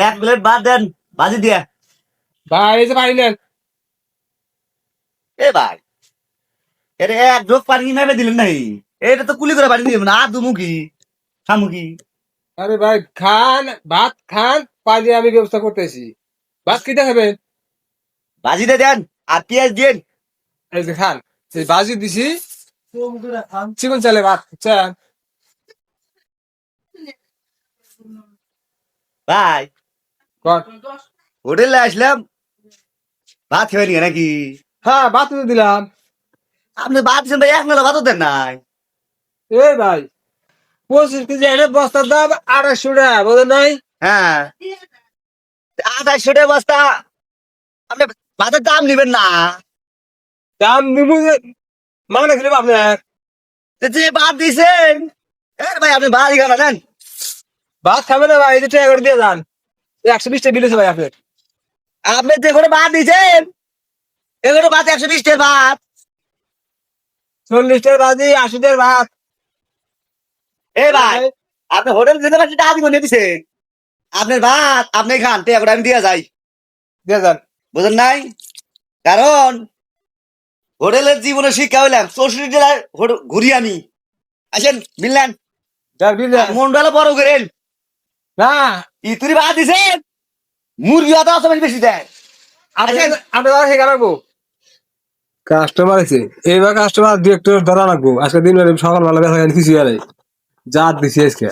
এক প্লেট ভাত দেন ভাজি দিয়া। ভাই এই যে পানি নেন। এ ভাই, এটা এক ঢোক পানি নামে দিলেন নাই। এটা তো কুলি করে পানি দিবেন না, আর দুমুখী খামুখি। আরে ভাই খান, ভাত খান, পানি আমি ব্যবস্থা করতেছি। ভাত কিটা খাবেন? ভাজিটা দেন আর পেঁয়াজ দিন। এই যে খান, এই ভাজি দিছি, চিকন চালে ভাত চান। ভাই, কর। হোটেলে আসলাম, ভাত খেয়ে নিয়ে নাকি? হ্যাঁ ভাত তো দিলাম। আপনি ভাত দিচ্ছেন ভাই, এক নালা ভাতও দেন নাই। এই ভাই 25 কেজি এনে বস্তার দাম 250 টাকা, বোঝেন নাই? হ্যাঁ, 2800 টাকা বস্তা। আপনি ভাতের দাম নিবেন না। দাম নিবো যে, মানে খেলে আপনার তো যে ভাত দিছেন, এ ভাই আপনি ভাত খান না দেন। ভাত খাবেন না ভাই, এই যে টাকা করে দিয়ে যান। 120 টাকা বিল হয়েছে ভাই আপনার। আপনি যে করে ভাত দিছেন, এগুলো ভাত 120 টাকার ভাত। 40 টাকার ভাজি, 80 টাকার ভাত। এ ভাই, আপনি হোটেল যেতে পারছি টাকা দিব নিয়ে দিছেন। আপনার ভাত আপনি খান, টাকা করে আমি দিয়ে যাই। দিয়ে যান। বুঝেন নাই? কারণ হোটেলের জীবনে শিক্ষা হইলাম 64 জেলায় ঘুরি আমি। আসেন মিললেন, যার বিল দেন। মন ডালে বড় করেন। না ইতুরি ভাত দিছেন, মুরগি ভাত আছে বেশি দেয়। আপনি আসেন। আপনি দাদা খেয়ে রাখবো। কাস্টমার আছে, এইবার কাস্টমার ডিরেক্টর ধরা রাখবো। আজকে দিন সকালবেলা বেচা কিছু আর যা দিছি আজকে।